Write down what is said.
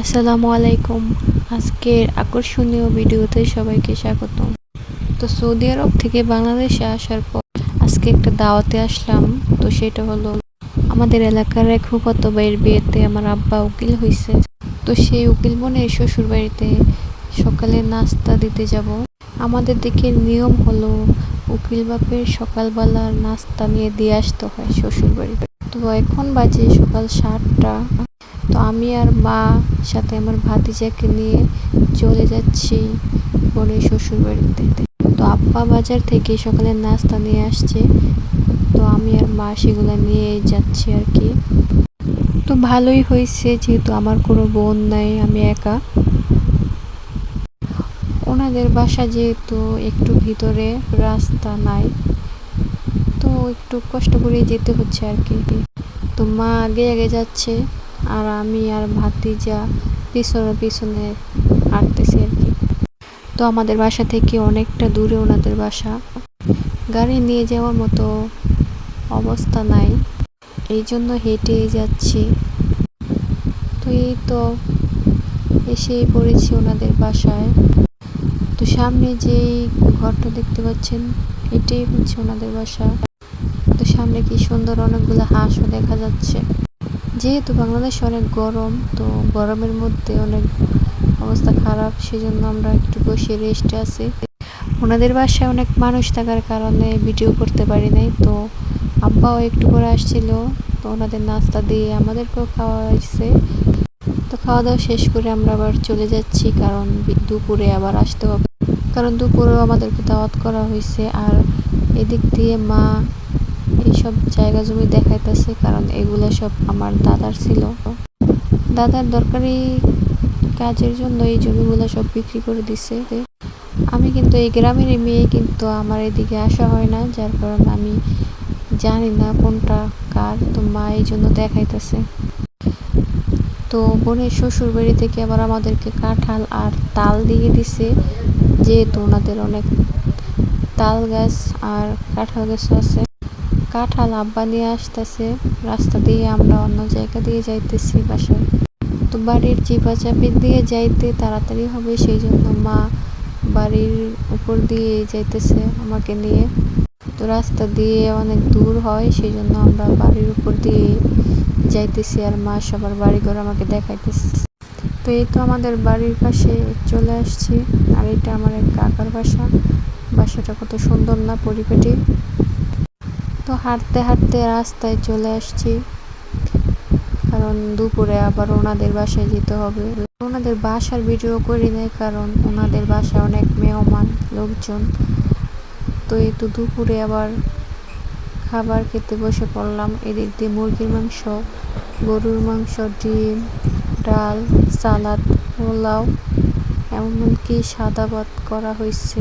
আসসালামু আলাইকুম। আজকের আকর্ষণীয় ভিডিওতে সবাইকে স্বাগতম। তো সৌদি আরব থেকে বাংলাদেশে আসার পর আজকে একটা দাওয়াতে আসলাম। তো সেটা হলো আমাদের এলাকার এক ফুফাতো ভাইয়ের বিয়েতে আমার আব্বা উকিল হয়েছে। তো সেই উকিল বোনের শ্বশুর বাড়িতে সকালে নাস্তা দিতে যাব। আমাদের দিকের নিয়ম হলো উকিল বাপের সকালবেলার নাস্তা নিয়ে দিয়ে আসতে হয় শ্বশুর বাড়িতে। তো এখন বাজে সকাল 7টা। তো আমি আর মা সাথে আমার ভাতিজাকে নিয়ে চলে যাচ্ছি বোনের শ্বশুর বাড়িতে। তো আব্বা বাজার থেকে সকালে নাস্তা নিয়ে আসছে, তো আমি আর মা সেগুলো নিয়ে যাচ্ছি আর কি। তো ভালোই হয়েছে, যেহেতু আমার কোনো বোন নাই, আমি একা। ওনাদের বাসা যেহেতু একটু ভিতরে, রাস্তা নাই, তো একটু কষ্ট করে যেতে হচ্ছে আর কি। তো মা আগে আগে যাচ্ছে আর আমি আর ভাতিজা পিছনে পিছনে হাঁটতেছি আর কি। তো আমাদের বাসা থেকে অনেকটা দূরে ওনাদের বাসা, গাড়ি নিয়ে যাওয়ার মতো অবস্থা নাই, এই জন্য হেঁটেই যাচ্ছি। তো এই তো এসেই পড়েছি ওনাদের বাসায়। তো সামনে যেই ঘরটা দেখতে পাচ্ছেন, এটাই হচ্ছে ওনাদের বাসা। তো সামনে কি সুন্দর অনেকগুলো হাঁসও দেখা যাচ্ছে। যেহেতু বাংলাদেশে অনেক গরম, তো গরমের মধ্যে অনেক অবস্থা খারাপ, সেজন্য আমরা একটু বসে রেস্টে আছি। ওনাদের বাসায় অনেক মানুষ থাকার কারণে ভিডিও করতে পারি নাই। তো আব্বাও একটু করে আসছিল, তো ওনাদের নাস্তা দিয়ে আমাদেরকেও খাওয়া হয়েছে। তো খাওয়া দাওয়া শেষ করে আমরা আবার চলে যাচ্ছি, কারণ দুপুরে আবার আসতে হবে, কারণ দুপুরেও আমাদেরকে দাওয়াত করা হয়েছে। আর এদিক দিয়ে মা এইসব জায়গা জমি দেখাইতেছে, কারণ এগুলো সব আমার দাদার ছিল। দাদার দরকারি কাজের জন্য এই জমিগুলো সব বিক্রি করে দিছে। আমি কিন্তু এই গ্রামের মেয়ে, কিন্তু আমার এদিকে আসা হয় না, যার কারণে আমি জানি না কোনটা কার। তো মা এই জন্য দেখাইতেছে। তো বোনের শ্বশুর বাড়ি থেকে আবার আমাদেরকে কাঁঠাল আর তাল দিয়ে দিছে, যেহেতু ওনাদের অনেক তাল গাছ আর কাঁঠাল গাছ আছে। কাঁঠাল আব্বা নিয়ে আসতেছে, রাস্তা দিয়ে আমরা অন্য জায়গা দিয়ে যাইতেছি বাসায়। তো বাড়ির চিপাচাপি দিয়ে যাইতে তাড়াতাড়ি হবে, সেই জন্য মা বাড়ির উপর দিয়ে যাইতেছে আমাকে নিয়ে। তো রাস্তা দিয়ে অনেক দূর হয়, সেই জন্য আমরা বাড়ির উপর দিয়ে যাইতেছি আর মা সবার বাড়িঘর আমাকে দেখাইতেছে। তো এই তো আমাদের বাড়ির পাশে চলে আসছি। আর এটা আমার এক কাকার বাসা। বাসাটা কত সুন্দর না, পরিপাটি। তো হাঁটতে হাঁটতে রাস্তায় চলে আসছি, কারণ দুপুরে আবার ওনাদের বাসায় যেতে হবে। ওনাদের বাসার ভিডিও করি নাই, কারণ ওনাদের বাসায় অনেক মেহমান লোকজন। তো এই তো দুপুরে আবার খাবার খেতে বসে পড়লাম। এদিক দিয়ে মুরগির মাংস, গরুর মাংস, ডিম, ডাল, সালাদ, পোলাও, এমনকি সাদা ভাত করা হয়েছে।